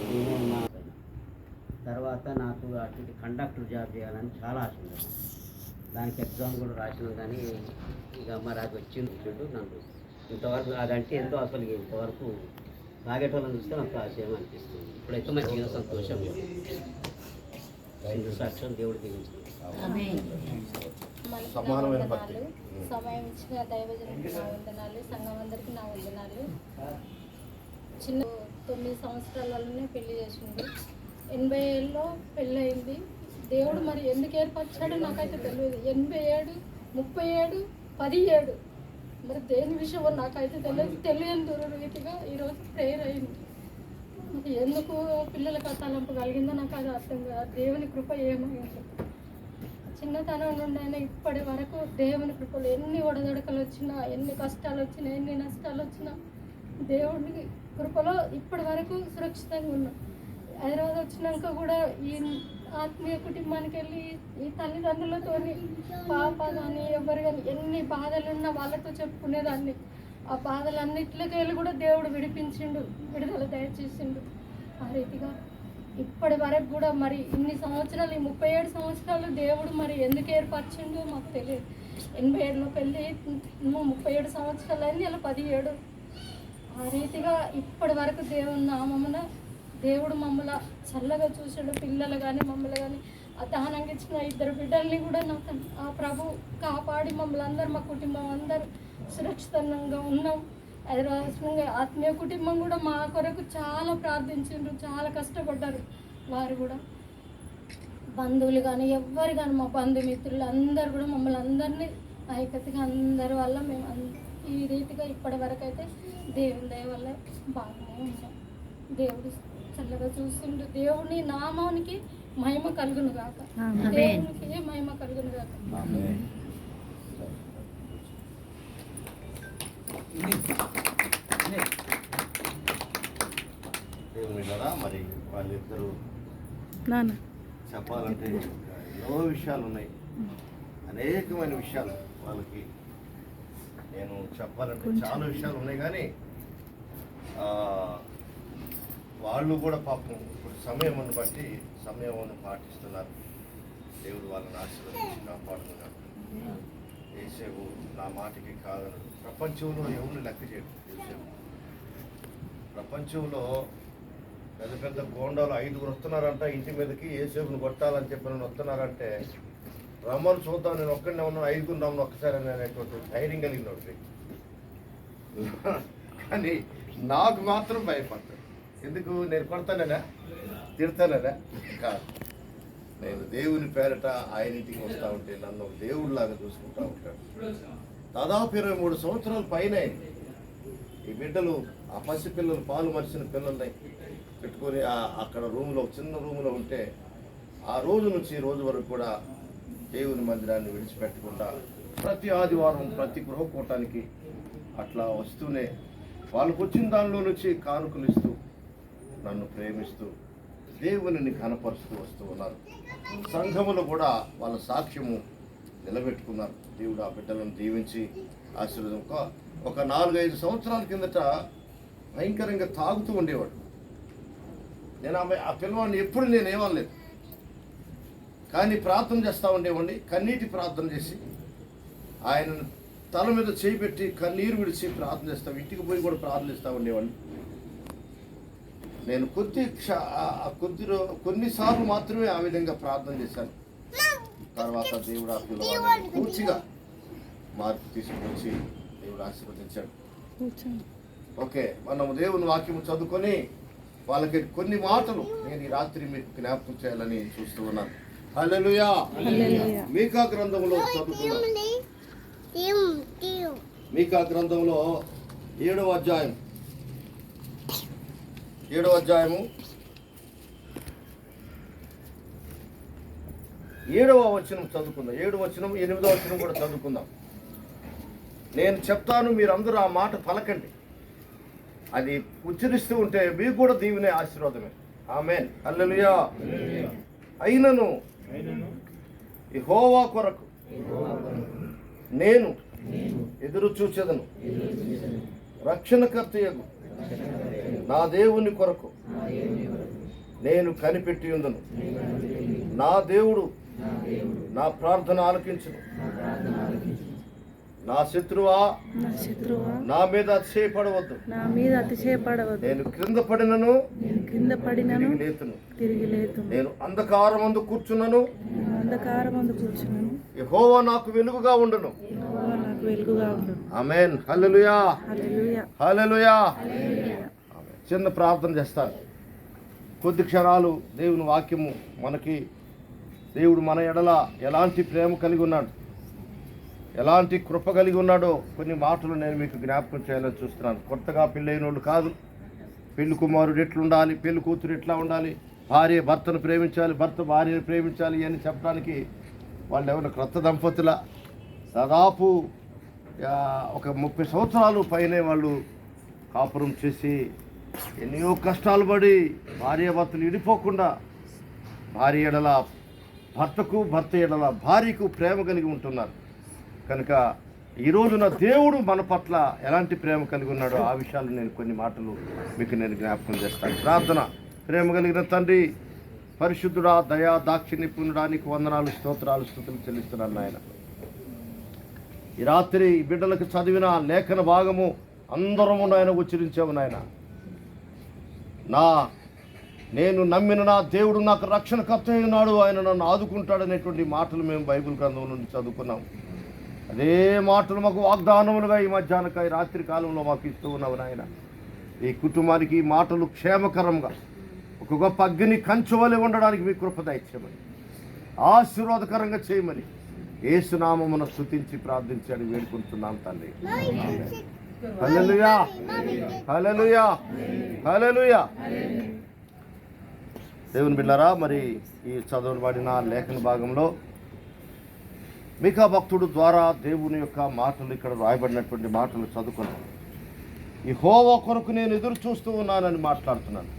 నేను నా తర్వాత నాకు అటువంటి కండక్టర్ జాబ్ చేయాలని చాలా ఆశ ఉంది. దానికి ఎగ్జామ్ కూడా రాసినాం, కానీ ఇక మరి అది వచ్చింది నన్ను ఇంతవరకు అదంటే ఎంతో అసలు ఇంతవరకు తాగేటోళ్ళని చూస్తే నాకు ఆశయం అనిపిస్తుంది. ఇప్పుడైతే మా జీవన సంతోషం సాక్ష్యం దేవుడు దీవించింది. సమయం ఇచ్చిన దైవజనుడికి నా వందనాలు, సంఘం అందరికీ నా వందనాలు. చిన్న 9 సంవత్సరాలలోనే పెళ్లి చేసింది. 80 ఏళ్ళలో పెళ్ళి అయింది. దేవుడు మరి ఎందుకు ఏర్పరిచాడో నాకైతే తెలియదు. 87, 37, 17 మరి దేని విషయమో నాకైతే తెలియని రీతిగా ఈరోజు ప్రేయర్ అయింది. మరి ఎందుకు పిల్లలకు తలంపు కలిగిందో నాకు అది అర్థం కాదు. దేవుని కృప ఏమైంది చిన్నతనం నుండి అయినా ఇప్పటి వరకు దేవుని కృపలు ఎన్ని ఒడదొడకలు వచ్చినా, ఎన్ని కష్టాలు వచ్చినా, ఎన్ని నష్టాలు వచ్చినా దేవుని కృపలో ఇప్పటి వరకు సురక్షితంగా ఉన్నాం. హైదరాబాద్ వచ్చినాక కూడా ఈ ఆత్మీయ కుటుంబానికి వెళ్ళి ఈ తల్లిదండ్రులతో పాప కానీ ఎవరు కానీ ఎన్ని బాధలున్నా వాళ్ళతో చెప్పుకునేదాన్ని. ఆ బాధలన్నిటికి వెళ్ళి కూడా దేవుడు విడిపించిండు, విడుదల దయచేసిండు. ఆ రీతిగా ఇప్పటి వరకు కూడా మరి ఇన్ని సంవత్సరాలు, ఈ 37 సంవత్సరాలు దేవుడు మరి ఎందుకు ఏర్పరిచిండో మాకు తెలియదు. 87లో పెళ్ళి 37 సంవత్సరాలు అయింది, అలా 17. ఆ రీతిగా ఇప్పటి వరకు దేవుని నామమున దేవుడు మమ్మల్ని చల్లగా చూసాడు. పిల్లలు కానీ మమ్మల్ని కానీ ఆ దానంగా ఇచ్చిన 2 బిడ్డల్ని కూడా నాకు ఆ ప్రభు కాపాడి మమ్మల్ని అందరూ, మా కుటుంబం అందరూ సురక్షితంగా ఉన్నాం. హైదరాబాద్ ఆత్మీయ కుటుంబం కూడా మా కొరకు చాలా ప్రార్థించారు, చాలా కష్టపడ్డారు. వారు కూడా బంధువులు కానీ ఎవ్వరు కానీ మా బంధుమిత్రులు అందరు కూడా మమ్మల్ని అందరినీ ఐక్యతగా అందరి వల్ల మేము ఈ రీతిగా ఇప్పటి వరకు అయితే దేవుని దయ వల్ల బాగానే ఉంటాం. దేవుడు చల్లగా చూస్తుండు. దేవుని నామానికి మహిమ కలుగును గాక, దేవునికి మహిమ కలుగును గాక. మరి వాళ్ళిద్దరూ చెప్పాలంటే ఎన్నో విషయాలు ఉన్నాయి, అనేకమైన విషయాలు వాళ్ళకి నేను చెప్పాలంటే చాలా విషయాలు ఉన్నాయి. కానీ వాళ్ళు కూడా పాపం ఇప్పుడు సమయమును బట్టి సమయమును పాటిస్తున్నారు. దేవుడు వాళ్ళని ఆశీర్వదించి కాపాడుతున్నాడు. యేసేపు నా మాటకి కాదనడు. ప్రపంచంలో ఎవరిని లెక్క చేయడు యేసేపు. ప్రపంచంలో పెద్ద పెద్ద గోండాలు 5 వస్తున్నారంట ఇంటి మీదకి, యేసేపుని కొట్టాలని చెప్పి నన్ను వస్తున్నారంటే రమ్మను చూద్దాం, నేను ఒక్కడనే ఉన్నాను, 5 రమ్మను ఒక్కసారి అనేటువంటి ధైర్యం కలిగినోడు. కానీ నాకు మాత్రం భయపడతాడు. ఎందుకు? నేను కొడతానేనా, తిడతానేనా? కాదు, నేను దేవుని పేరట ఆయన ఇంటికి వస్తూ ఉంటే నన్ను దేవుడిలాగా చూసుకుంటూ ఉంటాడు. దాదాపు 23 సంవత్సరాల పైన ఈ బిడ్డలు, ఆ పసి పిల్లలు, పాలు మరిచిన పిల్లల్ని పెట్టుకొని అక్కడ రూమ్లో, చిన్న రూమ్లో ఉంటే ఆ రోజు నుంచి ఈ రోజు వరకు కూడా దేవుని మందిరాన్ని విడిచిపెట్టకుండా ప్రతి ఆదివారం ప్రతి గృహకూటానికి అట్లా వస్తూనే వాళ్ళకు వచ్చిన దానిలో నుంచి కానుకలు ఇస్తూ నన్ను ప్రేమిస్తూ దేవునిని కనపరుస్తూ వస్తూ ఉన్నారు. సంఘములు కూడా వాళ్ళ సాక్ష్యము నిలబెట్టుకున్నారు. దేవుడు ఆ బిడ్డలను దీవించి ఆశీర్వదం. ఒక 4-5 సంవత్సరాల కిందట భయంకరంగా తాగుతూ ఉండేవాడు. నేను ఆ పిల్లవాడిని ఎప్పుడు నేనేమనలేదు, కానీ ప్రార్థన చేస్తూ ఉండేవాడిని. కన్నీటి ప్రార్థన చేసి ఆయన తల మీద చేయి పెట్టి కన్నీరు విడిచి ప్రార్థన చేస్తాం. ఇంటికి పోయి కూడా ప్రార్థనిస్తూ ఉండేవాడిని. నేను కొన్నిసార్లు మాత్రమే ఆ విధంగా ప్రార్థన చేశాను. తర్వాత దేవుడు ఆ పిల్లవాడిని పూర్తిగా మార్పు తీసుకొచ్చి దేవుడు ఆశీర్వదించాడు. ఓకే, మనం దేవుని వాక్యము చదువుకొని వాళ్ళకి కొన్ని మాటలు నేను ఈ రాత్రి మీకు జ్ఞాపకం చేయాలని చూస్తూ ఉన్నాను. హల్లెలూయా. మీకా గ్రంథంలో చదువుకున్నాం. మీకా గ్రంథంలో 7వ అధ్యాయం 7వ అధ్యాయము 7వ వచనం చదువుకుందాం. 7వ వచనం 8వ వచనం కూడా చదువుకుందాం. నేను చెప్తాను, మీరందరూ ఆ మాట పలకండి. అది ఉచ్చరిస్తూ ఉంటే మీకు కూడా దీవెనే, ఆశీర్వాదమే. ఆమేన్. హల్లెలూయా. అయినను యెహోవా కొరకు నేను ఎదురు చూచెదను, రక్షణకర్తయగు నా దేవుని కొరకు నేను కనిపెట్టి ఉందును. నా దేవుడు నా ప్రార్థన ఆలకించును. నా శత్రువా నా మీద అతిశయపడవద్దు. నేను క్రింద పడినను తిరిగి లేతును. నేను అంధకారమందు కూర్చున్నను. యెహోవా నాకు వెలుగుగా ఉండును. ఆమేన్. హల్లెలూయా, హల్లెలూయా. చిన్న ప్రార్థన చేస్తాను. కొద్ది క్షణాలు దేవుని వాక్యము మనకి, దేవుడు మన ఎడల ఎలాంటి ప్రేమ కలిగి ఉన్నాడు, ఎలాంటి కృప కలిగి ఉన్నాడో కొన్ని మాటలు నేను మీకు జ్ఞాపకం చేయాలని చూస్తున్నాను. కొత్తగా పెళ్ళైన వాళ్ళు కాదు, పెళ్లి కుమారుడు ఎట్లుండాలి, పెళ్లి కూతురు ఎట్లా ఉండాలి, భార్య భర్తను ప్రేమించాలి, భర్త భార్యను ప్రేమించాలి అని చెప్పడానికి వాళ్ళు ఎవరు క్రొత్త దంపతుల దాదాపు ఒక 30 సంవత్సరాలు పైనే వాళ్ళు కాపురం చేసి ఎన్నో కష్టాలు పడి భార్య భర్తలు విడిపోకుండా భార్య ఎడల భర్తకు, భర్త ఎడల భార్యకు ప్రేమ కలిగి ఉంటున్నారు. కనుక ఈ రోజున దేవుడు మన పట్ల ఎలాంటి ప్రేమ కలిగి ఉన్నాడో ఆ విషయాలు నేను కొన్ని మాటలు మీకు నేను జ్ఞాపకం చేస్తాను. ప్రార్థన. ప్రేమ కలిగిన తండ్రి, పరిశుద్ధుడా, దయా దాక్షిణ్యపుణ్యుడా, నీకు వందనాలు, స్తోత్రాలు, స్తుతులు చెల్లిస్తున్నాను నాయన. ఈ రాత్రి బిడ్డలకు చదివిన లేఖన భాగము అందరము నాయన ఉచ్చరించాము నాయన. నేను నమ్మిన నా దేవుడు నాకు రక్షణకర్త ఉన్నాడు, ఆయన నన్ను ఆదుకుంటాడనేటువంటి మాటలు మేము బైబిల్ గ్రంథం నుండి చదువుకున్నాం. అదే మాటలు మాకు వాగ్దానములుగా ఈ మధ్యాహ్నక ఈ రాత్రి కాలంలో మాకు ఇస్తూ ఉన్నావు నాయన. ఈ కుటుంబానికి ఈ మాటలు క్షేమకరంగా ఒక గొప్ప అగ్ని కంచువలె ఉండడానికి మీ కృప దయచేయమని, ఆశీర్వాదకరంగా చేయమని యేసునామమున స్తుతించి ప్రార్థించాలని వేడుకుంటున్నాం తండ్రి. హల్లెలూయా, హల్లెలూయా, హల్లెలూయా. దేవుని బిడ్డలారా, మరి ఈ చదవబడిన లేఖన భాగంలో మీకా భక్తుడు ద్వారా దేవుని యొక్క మాటలు ఇక్కడ రాయబడినటువంటి మాటలు చదువుకున్నాను. యెహోవా కొరకు నేను ఎదురు చూస్తూ ఉన్నానని మాట్లాడుతున్నాను.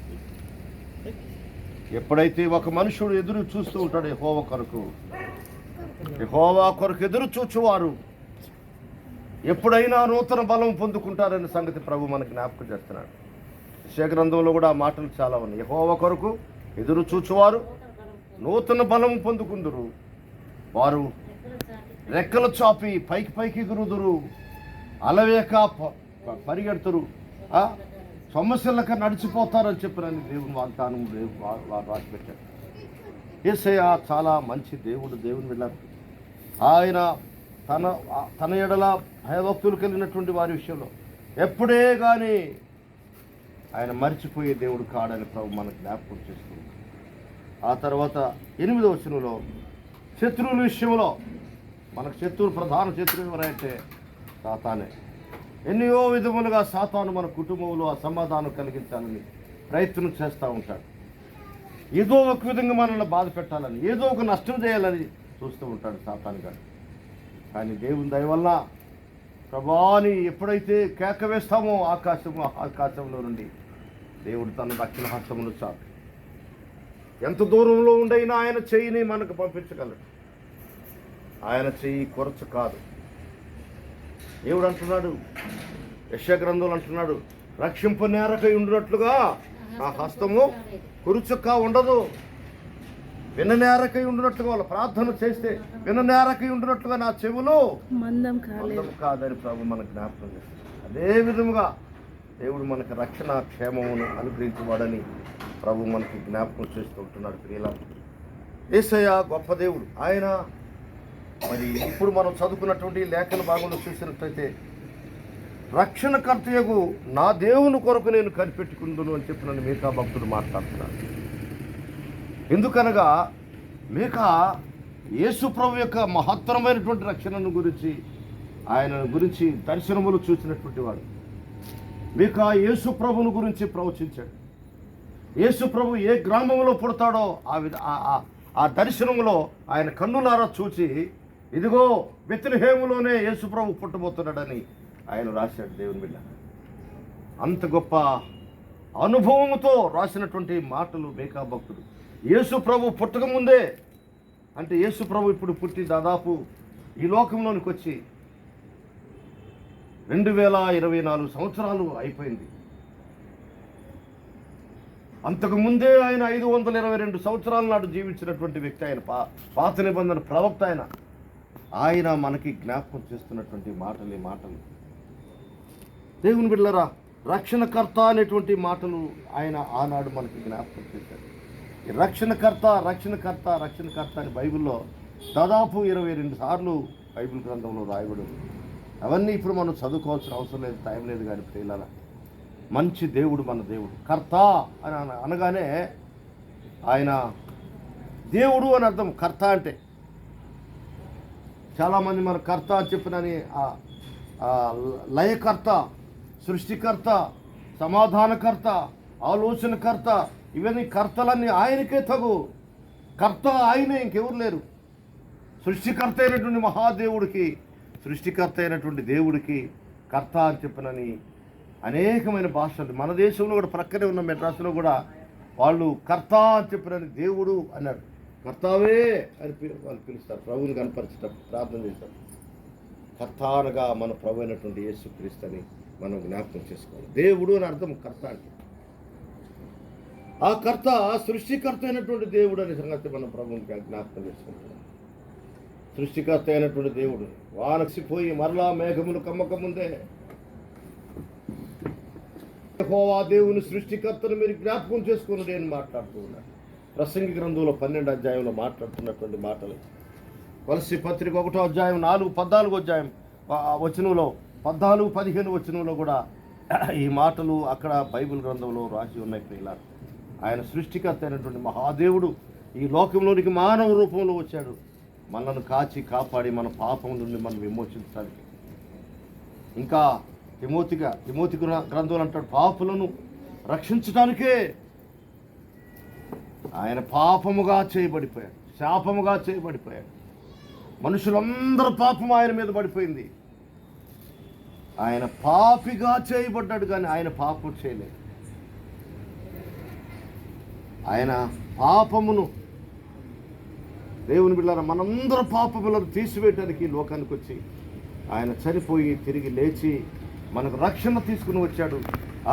ఎప్పుడైతే ఒక మనుషుడు ఎదురు చూస్తూ ఉంటాడు యెహోవా కొరకు ఎదురు చూచువారు ఎప్పుడైనా నూతన బలం పొందుకుంటారనే సంగతి ప్రభు మనకి జ్ఞాపకం చేస్తున్నాడు. యెషయా గ్రంథంలో కూడా ఆ మాటలు చాలా ఉన్నాయి. యెహోవా కొరకు ఎదురు చూచువారు నూతన బలం పొందుకుందురు, వారు రెక్కలు చాపి పైకి ఎగురుదురు, అలవేక పరిగెడుతురు, సమస్యలక నడిచిపోతారని చెప్పినని దేవుని వాగ్దానం వారు రాసిపెట్టారు. యేసయ్య చాలా మంచి దేవుడు. దేవుని వెళ్ళారు ఆయన తన ఎడల భయభక్తులు కలిగినటువంటి వారి విషయంలో ఎప్పుడే కానీ ఆయన మర్చిపోయే దేవుడు కాడని ప్రభు మనకు జ్ఞాపకం చేస్తుంది. ఆ తర్వాత 8వ వచనంలో శత్రువుల విషయంలో మనకు ప్రధాన శత్రువు ఎవరైతే సాతానే. ఎన్నో విధములుగా సాతాను మన కుటుంబంలో అసమాధానం కలిగించాలని ప్రయత్నం చేస్తూ ఉంటాడు. ఏదో ఒక విధంగా మనల్ని బాధ పెట్టాలని, ఏదో ఒక నష్టం చేయాలని చూస్తూ ఉంటాడు సాతాను గారు. కానీ దేవుని దయ వల్ల ప్రభాని ఎప్పుడైతే కేక వేస్తామో ఆకాశంలో నుండి దేవుడు తన దక్షిణ హస్తమును చాపి ఎంత దూరంలో ఉండైనా ఆయన చెయ్యిని మనకు పంపించగలడు. ఆయన చెయ్యి కొరచ కాదు. దేవుడు అంటున్నాడు, యెషయా గ్రంథంలో అంటున్నాడు, రక్షింపనేరకై ఉండినట్లుగా నా హస్తము కురుచక్క ఉండదు. విననేరకై ఉండినట్లుగా, వాళ్ళ ప్రార్థన చేస్తే విననేరకై ఉండినట్లుగా నా చెవులు మందం కాదని ప్రభు మనకు జ్ఞాపకం చేస్తుంది. అదే విధముగా దేవుడు మనకు రక్షణ క్షేమమును అనుగ్రహించవాడని ప్రభు మనకి జ్ఞాపకం చేస్తూ ఉంటున్నాడు. ప్రియుల యేసయ్య గొప్ప దేవుడు. ఆయన మరి ఇప్పుడు మనం చదువుకున్నటువంటి లేఖన భాగంలో చూసినట్లయితే రక్షణకర్తయగు నా దేవుని కొరకు నేను కనిపెట్టుకుందును అని చెప్పి నన్ను మీకా భక్తుడు మాట్లాడుతున్నాను. ఎందుకనగా మీకా యేసు ప్రభు యొక్క మహత్తరమైనటువంటి రక్షణను గురించి, ఆయన గురించి దర్శనములు చూసినటువంటి వాడు. మీకా యేసు ప్రభుని గురించి ప్రవచించాడు. యేసు ప్రభు ఏ గ్రామంలో పుడతాడో ఆ దర్శనంలో ఆయన కన్నులారా చూచి, ఇదిగో బెత్లెహేములోనే యేసు ప్రభు పుట్టబోతున్నాడని ఆయన రాశాడు. దేవుని బిడ్డ అంత గొప్ప అనుభవంతో రాసినటువంటి మాటలు మీకా భక్తుడు. యేసు ప్రభు పుట్టకముందే, అంటే యేసు ప్రభు ఇప్పుడు పుట్టి దాదాపు ఈ లోకంలోనికి వచ్చి 2024 సంవత్సరాలు అయిపోయింది. అంతకుముందే ఆయన 522 సంవత్సరాల నాడు జీవించినటువంటి వ్యక్తి. ఆయన పాత నిబంధన ప్రవక్త. ఆయన మనకి జ్ఞాపకం చేస్తున్నటువంటి మాటలు ఈ మాటలు. దేవుని బిడ్డలారా, రక్షణకర్త అనేటువంటి మాటలు ఆయన ఆనాడు మనకి జ్ఞాపకం చేశారు. ఈ రక్షణకర్త రక్షణకర్త రక్షణకర్త అని బైబిల్లో దాదాపు 22 సార్లు బైబిల్ గ్రంథంలో రాయబడి ఉంది. అవన్నీ ఇప్పుడు మనం చదువుకోవాల్సిన అవసరం లేదు, టైం లేదు. కానీ ప్రియులారా, మంచి దేవుడు మన దేవుడు. కర్త అని అనగానే ఆయన దేవుడు అని అర్థం. కర్త అంటే చాలామంది మన కర్త అని చెప్పినని లయకర్త, సృష్టికర్త, సమాధానకర్త, ఆలోచనకర్త, ఇవన్నీ కర్తలన్నీ ఆయనకే తగు. కర్త ఆయనే, ఇంకెవరు లేరు. సృష్టికర్త అయినటువంటి మహాదేవుడికి, సృష్టికర్త అయినటువంటి దేవుడికి కర్త అని చెప్పినని అనేకమైన భాషలు. మన దేశంలో కూడా ప్రక్కనే ఉన్న మెడ్రాసులో కూడా వాళ్ళు కర్త అని చెప్పినని దేవుడు అన్నాడు. కర్తావే అని వాళ్ళు పిలుస్తారు. ప్రభువుని కనపరిచేటప్పుడు ప్రార్థన చేస్తారు. కర్త అనగా మన ప్రభు అయినటువంటి యేసుక్రీస్తు అని మనం జ్ఞాపకం చేసుకోవాలి. దేవుడు అని అర్థం కర్త అంటే. ఆ కర్త సృష్టికర్త అయినటువంటి దేవుడు అనే సంగతి మనం ప్రభువుని జ్ఞాపకం చేసుకుంటున్నాం. సృష్టికర్త అయినటువంటి దేవుడు వానసిపోయి మరలా మేఘములు కమ్మక ముందే యెహోవా దేవుని సృష్టికర్తను మీరు జ్ఞాపకం చేసుకుని అని మాట్లాడుతూ ఉన్నాడు. ప్రసంగి గ్రంథంలో 12వ అధ్యాయంలో మాట్లాడుతున్నటువంటి మాటలు. కొలస్సీ పత్రిక 1వ అధ్యాయం 14 వచనంలో 14-15 వచనంలో కూడా ఈ మాటలు అక్కడ బైబిల్ గ్రంథంలో రాసి ఉన్నాయి. ప్రియులారా, ఆయన సృష్టికర్త అయినటువంటి మహాదేవుడు ఈ లోకంలోనికి మానవ రూపంలో వచ్చాడు. మనల్ని కాచి కాపాడి మన పాపం నుండి మనం విమోచించడానికి. ఇంకా తిమోతి గ్రంథంలో అంటాడు, పాపులను రక్షించడానికే ఆయన పాపముగా చేయబడిపోయాడు, శాపముగా చేయబడిపోయాడు. మనుషులందరూ పాపం ఆయన మీద పడిపోయింది. ఆయన పాపిగా చేయబడ్డాడు, కానీ ఆయన పాపం చేయలేదు. ఆయన పాపమును, దేవుని బిడ్డలారా, మనందరూ పాపములను తీసివేయడానికి లోకానికి వచ్చి ఆయన చనిపోయి తిరిగి లేచి మనకు రక్షణ తీసుకుని వచ్చాడు.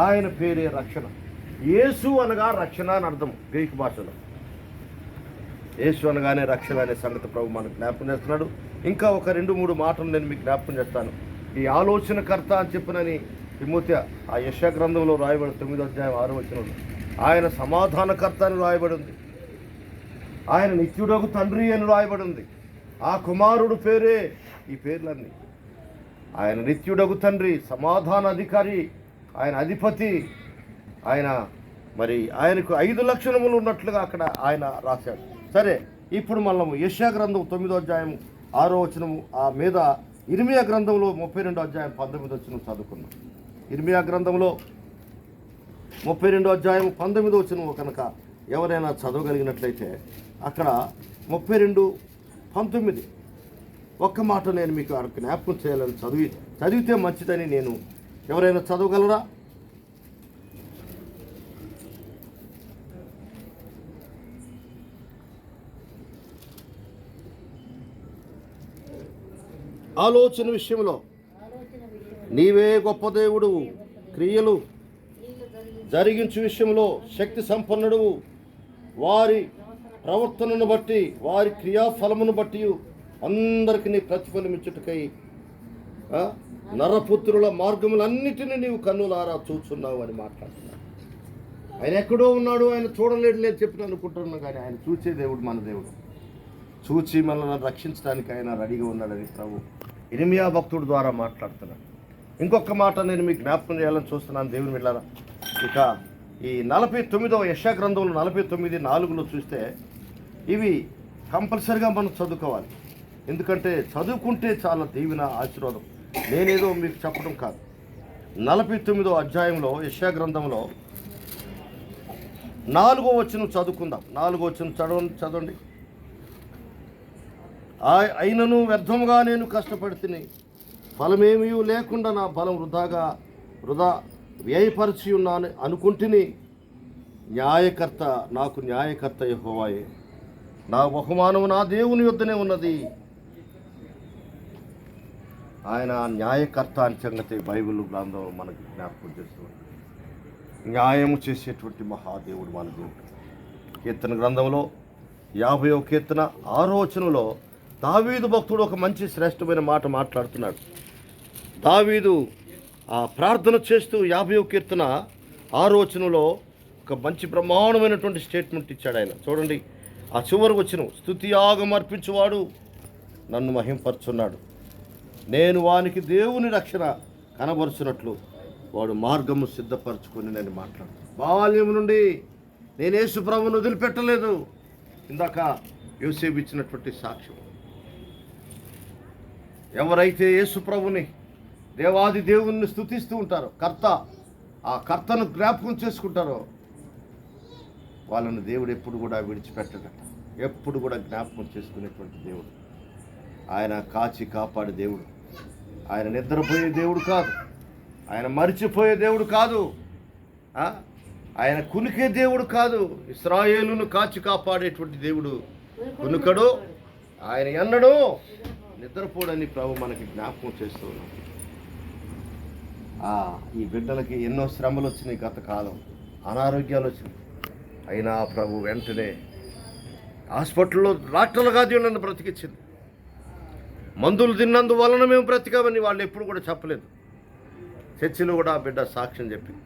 ఆయన పేరే రక్షణ. యేసు అనగా రక్షణ అని అర్థం గ్రీకు భాషలో. యేసు అనగానే రక్షణ అనే సంగతి ప్రభు మనకు జ్ఞాపకం చేస్తున్నాడు. ఇంకా ఒక 2-3 మాటలు నేను మీకు జ్ఞాపకం చేస్తాను. ఈ ఆలోచనకర్త అని చెప్పినని తిమోతి ఆ యెషయా గ్రంథంలో రాయబడి 9వ అధ్యాయం 6వ వచనంలో ఆయన సమాధానకర్త అని రాయబడి ఉంది. ఆయన నిత్యుడకు తండ్రి అని రాయబడి ఉంది. ఆ కుమారుడు పేరే ఈ పేర్లన్నీ. ఆయన నిత్యుడకు తండ్రి, సమాధాన అధికారి, ఆయన అధిపతి. ఆయన ఆయనకు 5 లక్షణములు ఉన్నట్లుగా అక్కడ ఆయన రాశాడు. సరే, ఇప్పుడు మనము యెషయా గ్రంథం 9వ అధ్యాయం 6వ వచనము ఆ మీద ఇర్మియా గ్రంథంలో 32వ అధ్యాయం 19వ వచనం చదువుకున్నాం. ఇర్మియా గ్రంథంలో 32వ అధ్యాయం 19వ వచనం కనుక ఎవరైనా చదవగలిగినట్లయితే అక్కడ 32:19 ఒక్క మాట నేను మీకు జ్ఞాపకం చేయాలని చదివితే మంచిదని నేను. ఎవరైనా చదవగలరా? ఆలోచన విషయంలో నీవే గొప్ప దేవుడు, క్రియలు జరిగించు విషయంలో శక్తి సంపన్నుడు, వారి ప్రవర్తనను బట్టి వారి క్రియాఫలమును బట్టి అందరికీ నీ ప్రతిఫలమిచ్చుటకై నరపుత్రుల మార్గములన్నిటినీ నీవు కన్నులారా చూస్తున్నావు అని మాట్లాడుతున్నాడు. ఆయన ఎక్కడో ఉన్నాడు, ఆయన చూడలేడు లేదు చెప్పి అనుకుంటున్నాను, కానీ ఆయన చూసే దేవుడు మన దేవుడు. చూచి మనల్ని రక్షించడానికి ఆయన రెడీగా ఉన్నాడని ప్రభు ఇర్మియా భక్తుడి ద్వారా మాట్లాడుతున్నాడు. ఇంకొక మాట నేను మీకు జ్ఞాపకం చేయాలని చూస్తున్నాను దేవుని బిడ్డలారా. ఇక ఈ 49వ యెషయా గ్రంథంలో 49:4లో చూస్తే ఇవి కంపల్సరిగా మనం చదువుకోవాలి. ఎందుకంటే చదువుకుంటే చాలా దీవెన, ఆశీర్వాదం. నేనేదో మీకు చెప్పడం కాదు. 49వ అధ్యాయంలో యెషయా గ్రంథంలో 4వ వచనం చదువుకుందాం. 4వ వచనం చదవండి. అయినను వ్యర్థముగా నేను కష్టపడితిని, ఫలమేమీ లేకుండా నా బలం వృధా వ్యయపరిచి ఉన్నాను అనుకుంటుని. నాకు న్యాయకర్త యెహోవాయే, నా బహుమానం నా దేవుని యొద్దనే ఉన్నది. ఆయన న్యాయకర్త అని సంగతి బైబిల్ గ్రంథం మనకు జ్ఞాపకం చేస్తుంది. న్యాయం చేసేటువంటి మహాదేవుడు మన దేవుడు. కీర్తన గ్రంథంలో 50వ కీర్తన 6వ వచనంలో దావీదు భక్తుడు ఒక మంచి శ్రేష్టమైన మాట మాట్లాడుతున్నాడు. దావీదు ఆ ప్రార్థన చేస్తూ 50వ కీర్తన 6వ వచనంలో ఒక మంచి బ్రహ్మాండమైనటువంటి స్టేట్మెంట్ ఇచ్చాడు ఆయన. చూడండి, ఆ చివరి వచనం, స్తుతి యాగం అర్పించువాడు నన్ను మహింపరుచున్నాడు, నేను వానికి దేవుని రక్షణ కనబరుచున్నట్లు వాడు మార్గము సిద్ధపరచుకొని నేను మాట్లాడు. బాల్యం నుండి నేను యేసు ప్రభువును వదిలిపెట్టలేదు. ఇందాక యోసేపు ఇచ్చినటువంటి సాక్ష్యం. ఎవరైతే యేసు ప్రభుని దేవాది దేవుని స్తుతిస్తూ ఉంటారో, ఆ కర్తను జ్ఞాపకం చేసుకుంటారో వాళ్ళను దేవుడు ఎప్పుడు కూడా విడిచిపెట్టడట. ఎప్పుడు కూడా జ్ఞాపకం చేసుకునేటువంటి దేవుడు. ఆయన కాచి కాపాడే దేవుడు. ఆయన నిద్రపోయే దేవుడు కాదు. ఆయన మరిచిపోయే దేవుడు కాదు. ఆయన కునికే దేవుడు కాదు. ఇశ్రాయేలును కాచి కాపాడేటువంటి దేవుడు. కునుకడు, ఆయన ఎన్నడూ నిద్రపోడని ప్రభు మనకి జ్ఞాపకం చేస్తూ ఉన్నాడు. ఈ బిడ్డలకి ఎన్నో శ్రమలు వచ్చినాయి, గత కాలం అనారోగ్యాలు వచ్చినాయి. అయినా ప్రభు వెంటనే హాస్పిటల్లో డాక్టర్లు కాదు నన్ను బ్రతికించింది. మందులు తిన్నందువలన మేము బ్రతికామని వాళ్ళు ఎప్పుడు కూడా చెప్పలేదు. చర్చిలో కూడా ఆ బిడ్డ సాక్ష్యం చెప్పింది.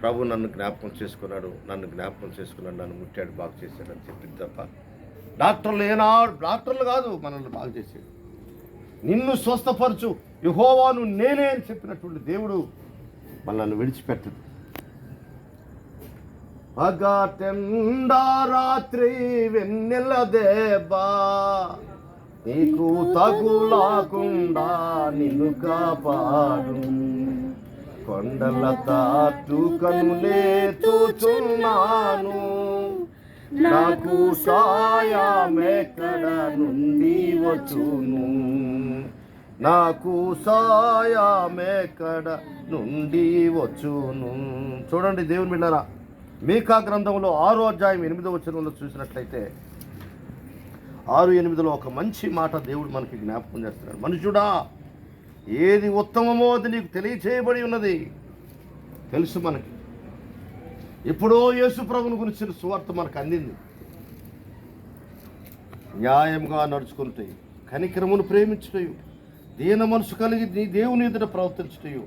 ప్రభు నన్ను జ్ఞాపకం చేసుకున్నాడు, నన్ను ముట్టాడు, బాగు చేశాడు అని చెప్పింది తప్ప డాక్టర్లు కాదు మనల్ని బాగు చేసేది. నిన్ను స్వస్థపరచు యెహోవాను నేనే అని చెప్పినటువంటి దేవుడు మనల్ని విడిచిపెట్టదు. పగటెండా రాత్రి వెన్నెల దేబా నీకు తగులాకుండా నిన్ను కాపాడు, కొండల తాటు కనులే చూచున్నాను, నాకు సాయమెక్కడ నుండి వచ్చును, నాకు సాయమెక్కడ నుండి వచ్చును. చూడండి దేవుని బిడ్డలారా, మీకా గ్రంథంలో 6వ అధ్యాయం 8వ వచనంలో చూసినట్లయితే 6:8 ఒక మంచి మాట దేవుడు మనకి జ్ఞాపకం చేస్తున్నాడు. మనుషుడా, ఏది ఉత్తమమో అది నీకు తెలియచేయబడి ఉన్నది. తెలుసు మనకి. ఎప్పుడో యేసు ప్రభువుని గురించిన సువార్త మనకు అందింది. న్యాయంగా నడుచుకుంటాయి, కనికరమును ప్రేమించుటయు, దీన మనసు కలిగి నీ దేవుని ఎదుట ప్రవర్తించుటయు,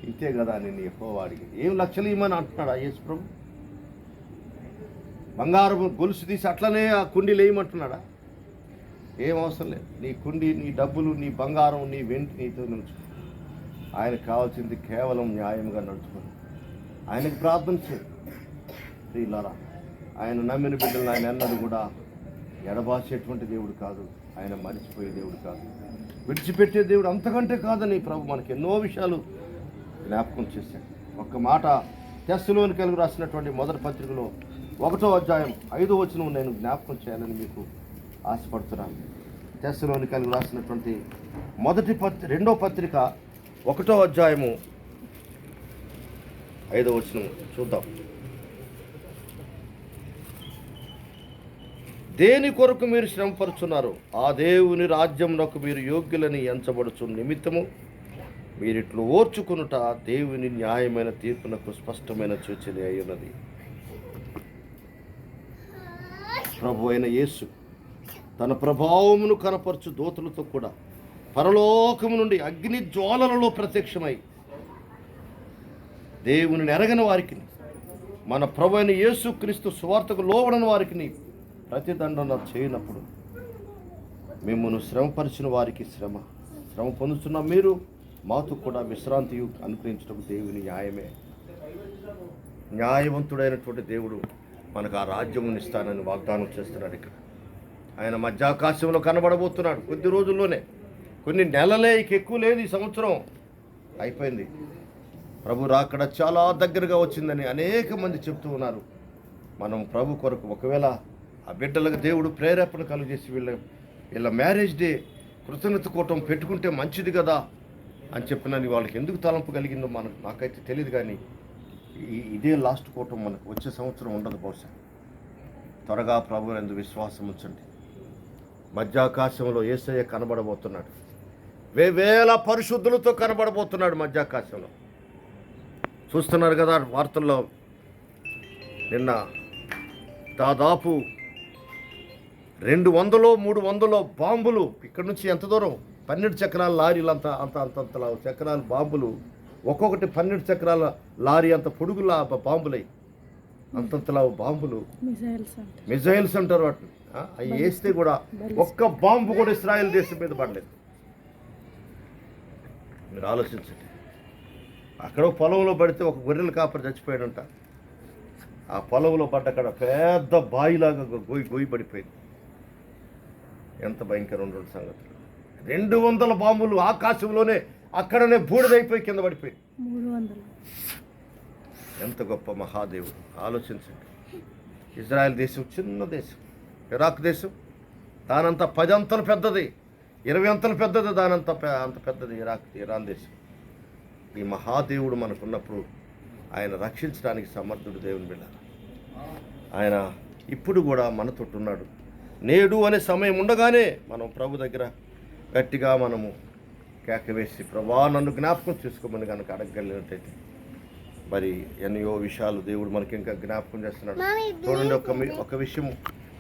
ఇంతే కదా నేను యెహోవాడికి. ఏం లక్షలు ఇవ్వమని అంటున్నాడా యేసు ప్రభు? బంగారం గొలుసు తీసి అట్లనే ఆ కుండీలు వేయమంటున్నాడా? ఏం అవసరం లేదు. నీ కుండి, నీ డబ్బులు, నీ బంగారం, నీ వెండి నీతో నడుచు. ఆయనకు కావాల్సింది కేవలం న్యాయంగా నడుచుకోండి. ఆయనకు ప్రార్థన చేయండి. ప్రియులారా, ఆయన నమ్మిన బిడ్డలను ఆయన అన్నది కూడా ఎడబాసేటువంటి దేవుడు కాదు. ఆయన మరిచిపోయే దేవుడు కాదు, విడిచిపెట్టే దేవుడు అంతకంటే కాదని ప్రభు మనకి ఎన్నో విషయాలు జ్ఞాపకం చేశాడు. ఒక్క మాట తెస్సలోనికైలకు రాసినటువంటి మొదటి పత్రికలో 1వ అధ్యాయం 5వ వచనం నేను జ్ఞాపకం చేయాలని మీకు ఆశపడుతున్నాను. తెస్సలోనికైలకు రాసినటువంటి 2వ పత్రిక 1వ అధ్యాయము 5వ వచనం చూద్దాం. దేని కొరకు మీరు శ్రమపరుచున్నారు, ఆ దేవుని రాజ్యమునకు మీరు యోగ్యులని ఎంచబడుచు నిమిత్తము మీరిట్లు ఓర్చుకునుట దేవుని న్యాయమైన తీర్పునకు స్పష్టమైన సూచన అయి ఉన్నది. ప్రభు అయిన యేసు తన ప్రభావమును కనపరచు దూతలతో కూడా పరలోకము నుండి అగ్ని జ్వాలలలో ప్రత్యక్షమై దేవుని ఎరగని వారికి, మన ప్రభు అయిన యేసు క్రీస్తు సువార్తకు లోబడని వారికి ప్రతిదండన చేయనప్పుడు మిమ్మల్ని శ్రమపరిచిన వారికి శ్రమ పొందుతున్న మీరు మాతో కూడా విశ్రాంతి అనుగ్రహించడం దేవుని న్యాయమే. న్యాయవంతుడైనటువంటి దేవుడు మనకు ఆ రాజ్యమును ఇస్తానని వాగ్దానం చేస్తున్నాడు. ఇక్కడ ఆయన మధ్యాకాశంలో కనబడబోతున్నాడు కొద్ది రోజుల్లోనే. కొన్ని నెలలే, ఎక్కువ లేదు. ఈ సంవత్సరం అయిపోయింది. ప్రభు రాకడ చాలా దగ్గరగా వచ్చిందని అనేక మంది చెప్తూ ఉన్నారు. మనం ప్రభు కొరకు ఒకవేళ ఆ బిడ్డలకు దేవుడు ప్రేరేపణ కలుగజేసి వీళ్ళ మ్యారేజ్ డే కృతజ్ఞత కూటం పెట్టుకుంటే మంచిది కదా అని చెప్పినని వాళ్ళకి ఎందుకు తలంపు కలిగిందో నాకైతే తెలియదు. కానీ ఇదే లాస్ట్ కూటం, మనకు వచ్చే సంవత్సరం ఉండదు బహుశా. త్వరగా ప్రభు యందు విశ్వాసం ఉంచండి. మధ్యాకాశంలో యేసయ్య కనబడబోతున్నాడు. వేల పరిశుద్ధులతో కనబడబోతున్నాడు మధ్యాకాశంలో. చూస్తున్నారు కదా వార్తల్లో, నిన్న దాదాపు 200-300 బాంబులు ఇక్కడి నుంచి ఎంత దూరం, 12 చక్రాల లారీలు అంతలా చక్రాల బాంబులు, ఒక్కొక్కటి 12 చక్రాల లారీ అంత పొడుగులా బాంబులై అంతంతలా బాంబులు, మిజైల్స్ అంటారు వాటిని. అవి వేస్తే కూడా ఒక్క బాంబు కూడా ఇస్రాయేల్ దేశం మీద పడలేదు. మీరు ఆలోచించండి. అక్కడ పొలంలో పడితే ఒక గొర్రెల కాపరి చచ్చిపోయాడంట. ఆ పొలంలో పడ్డ అక్కడ పెద్ద బాయిలాగా గొయ్యి పడిపోయింది. ఎంత భయంకరం రెండు సంగతులు. 200 బాంబులు ఆకాశంలోనే అక్కడనే బూడిదైపోయి కింద పడిపోయింది. ఎంత గొప్ప మహాదేవుడు. ఆలోచించండి. ఇజ్రాయెల్ దేశం చిన్న దేశం, ఇరాక్ దేశం దానంత 10 అంతలు పెద్దది, 20 అంతలు పెద్దది, అంత పెద్దది ఇరాన్ దేశం. ఈ మహాదేవుడు మనకున్నప్పుడు ఆయన రక్షించడానికి సమర్థుడు. దేవుని బిడ్డ, ఆయన ఇప్పుడు కూడా మనతో ఉన్నాడు. నేడు అనే సమయం ఉండగానే మనం ప్రభు దగ్గర గట్టిగా మనము కేక వేసి, ప్రభా నన్ను జ్ఞాపకం చేసుకోమని కనుక అడగగలిగినట్టయితే మరి ఎన్నో విషయాలు దేవుడు మనకి ఇంకా జ్ఞాపకం చేస్తున్నాడు. చూడండి, ఒక విషయం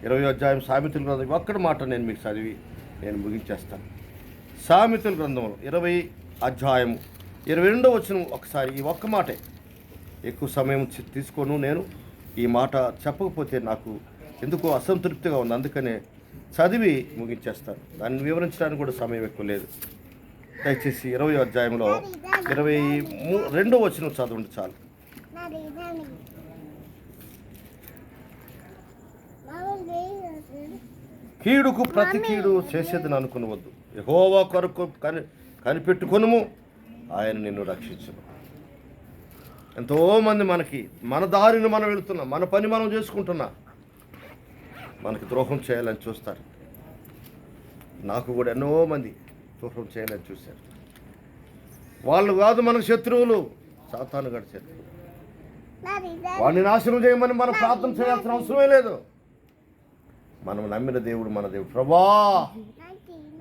20వ అధ్యాయం సామెతల గ్రంథం, ఒక్కడి మాట నేను మీకు చదివి నేను ముగించేస్తాను. సామెతల గ్రంథంలో 20వ అధ్యాయము 22వ వచనం ఒకసారి, ఈ ఒక్క మాటే ఎక్కువ సమయం తీసుకోను. నేను ఈ మాట చెప్పకపోతే నాకు ఎందుకో అసంతృప్తిగా ఉంది, అందుకనే చదివి ముగించేస్తాను. దాన్ని వివరించడానికి కూడా సమయం ఎక్కువ లేదు. దయచేసి 20వ అధ్యాయంలో 22వ వచనం చదవండి చాలు. కీడుకు ప్రతి కీడు చేసేదని అనుకునవద్దు, యెహోవా కొరకు కనిపెట్టుకొనుము, ఆయన నిన్ను రక్షించును. ఎంతోమంది మనకి మన దారిని మనం వెళుతున్నాం, మన పని మనం చేసుకుంటున్నా, మనకి ద్రోహం చేయాలని చూస్తారు. నాకు కూడా ఎన్నో మంది ద్రోహం చేయాలని చూశారు. వాళ్ళు కాదు మనకు శత్రువులు, సాతాను గడి శత్రువు. వాడిని నాశనం చేయమని మనం ప్రార్థన చేయాల్సిన అవసరమే లేదు. మనం నమ్మిన దేవుడు మన దేవుడు. ప్రభా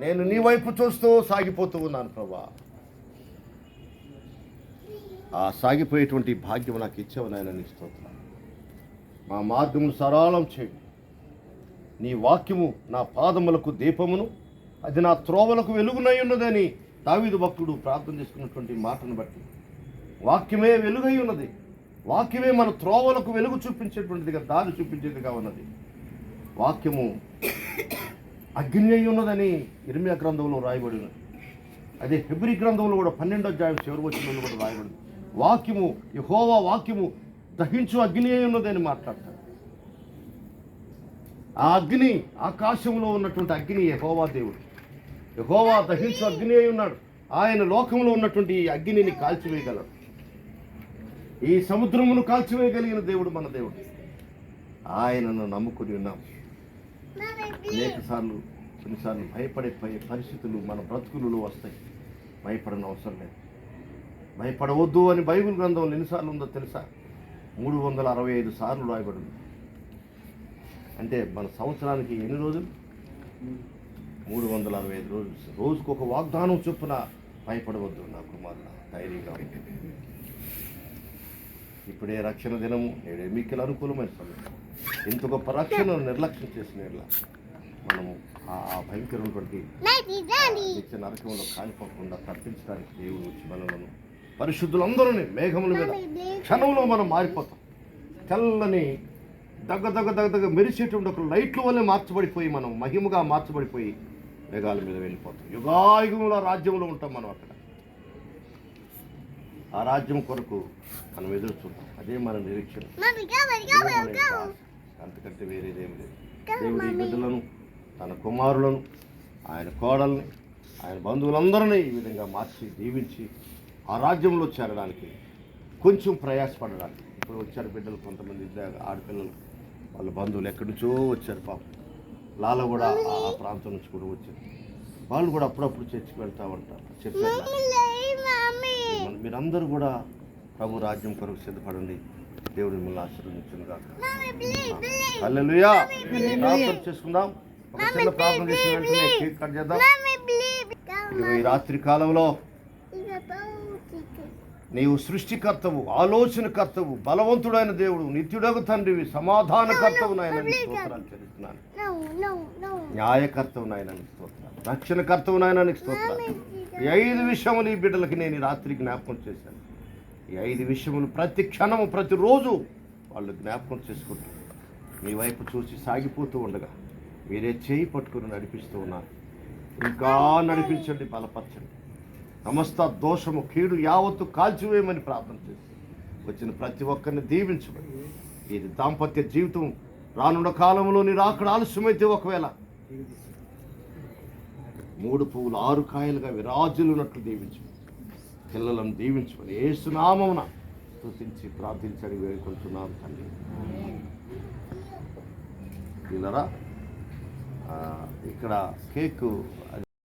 నేను నీ వైపు చూస్తూ సాగిపోతూ ఉన్నాను ప్రభా, ఆ సాగిపోయేటువంటి భాగ్యం నాకు ఇచ్చావు నాయన, నీ స్తోత్రం. మా మార్గమును సరళం చేయి. నీ వాక్యము నా పాదములకు దీపమును, అది నా త్రోవలకు వెలుగునై ఉన్నదని దావీదు భక్తుడు ప్రార్థన చేసుకున్నటువంటి మాటను బట్టి, వాక్యమే వెలుగై ఉన్నది, వాక్యమే మన త్రోవలకు వెలుగు చూపించేటువంటిదిగా, దారి చూపించేదిగా ఉన్నది. వాక్యము అగ్ని అయి ఉన్నదని ఇర్మియా గ్రంథంలో రాయబడి ఉన్నది. అదే హెబ్రీ గ్రంథంలో కూడా 12వ అధ్యాయం చివరి వచనంలో కూడా రాయబడింది. వాక్యము, యెహోవా వాక్యము దహించు అగ్ని అయి ఉన్నదని మాట్లాడతాడు. ఆ అగ్ని ఆకాశంలో ఉన్నటువంటి అగ్ని యెహోవా దేవుడు. యెహోవా దహించు అగ్ని అయి ఉన్నాడు. ఆయన లోకంలో ఉన్నటువంటి ఈ అగ్నిని కాల్చివేయగలడు. ఈ సముద్రమును కాల్చివేయగలిగిన దేవుడు మన దేవుడు. ఆయనను నమ్ముకుని ఉన్నాం. కొన్నిసార్లు భయపడే పరిస్థితులు మన బ్రతుకులలో వస్తాయి. భయపడని అవసరం లేదు. భయపడవద్దు అని బైబిల్ గ్రంథంలో ఎన్నిసార్లు ఉందో తెలుసా? 365 సార్లు రాయబడింది. అంటే మన సంవత్సరానికి ఎన్ని రోజులు? 365 రోజులు. రోజుకు ఒక వాగ్దానం చొప్పున భయపడవద్దు నా కుమారుల, ధైర్యంగా. ఇప్పుడే రక్షణ దినము, నేడే మీకు అనుకూలమైన సమయం. ఇంత గొప్ప రక్షణను నిర్లక్ష్యం చేసిన మనము ఆ భయంకరమైనటువంటి నిత్య నరకంలో కాలిపోకుండా తప్పించడానికి దేవుడు వచ్చి మనలను, పరిశుద్ధులందరూ మేఘముల మీద క్షణంలో మనం మారిపోతాం. తెల్లని దగ్గ మెరిసేటువంటి ఒక లైట్ల వల్లే మార్చబడిపోయి, మనం మహిమగా మార్చబడిపోయి మేఘాల మీద వెళ్ళిపోతాం. యుగాయుగంలో రాజ్యంలో ఉంటాం మనం. అక్కడ ఆ రాజ్యం కొరకు మనం ఎదురు చూద్దాం. అదే మన నిరీక్షణ. అంతకంటే వేరేదేమి లేదు. దేవుడి బిడ్డలను, తన కుమారులను, ఆయన కోడల్ని, ఆయన బంధువులందరినీ ఈ విధంగా మార్చి దీవించి ఆ రాజ్యంలో చేరడానికి కొంచెం ప్రయాసపడడానికి. ఇప్పుడు వచ్చారు బిడ్డలు, కొంతమంది ఆడపిల్లలు, వాళ్ళ బంధువులు ఎక్కడి నుంచో వచ్చారు. పాపం లాల కూడా ఆ ప్రాంతం నుంచి కూడా వచ్చారు. వాళ్ళు కూడా అప్పుడప్పుడు చర్చికి వెళ్తూ ఉంటారు. చెప్పారు, మీరందరూ కూడా ప్రభు రాజ్యం కొరకు సిద్ధపడండి. దేవుడు మిమ్మల్ని ఆశీర్వదించునుగాక. హల్లెలూయా. ప్రార్థన చేసుకుందాం. ఒక చిన్న ప్రార్థన చేసిన వెంటనే కేక్ కట్ చేద్దాం. ఈ రాత్రి కాలంలో నీవు సృష్టికర్తవు, ఆలోచనకర్తవు, బలవంతుడైన దేవుడు, నిత్యుడగు తండ్రివి, సమాధానకర్తవు నాయన నీ స్తోత్రాలు చెల్లిస్తున్నాను. న్యాయకర్తవు నాయన నీ స్తోత్రాలు, రక్షణకర్తవు నాయన నీ స్తోత్రాలు. ఈ 5 విషయములు ఈ బిడ్డలకి నేను ఈ రాత్రి జ్ఞాపకం చేశాను. ఈ 5 విషయములు ప్రతి క్షణము ప్రతిరోజు వాళ్ళు జ్ఞాపకం చేసుకుంటారు. మీ వైపు చూసి సాగిపోతూ ఉండగా మీరే చేయి పట్టుకుని నడిపిస్తూ ఉన్నారు. ఇంకా నడిపించండి, బలపరచండి. సమస్త దోషము కీడు యావత్తు కాల్చివేయమని ప్రార్థన చేసి వచ్చిన ప్రతి ఒక్కరిని దీవించమని. ఇది దాంపత్య జీవితం రానున్న కాలంలో నీ రాకడ ఆలస్యమైతే ఒకవేళ 3 పువ్వులు 6 కాయలుగా విరాజులున్నట్లు దీవించమని, పిల్లలను దీవించమని యేసు నామమున స్తుతించి ప్రార్థించని వేడుకుంటున్నాను తండ్రి. పిల్లరా ఇక్కడ కేకు అది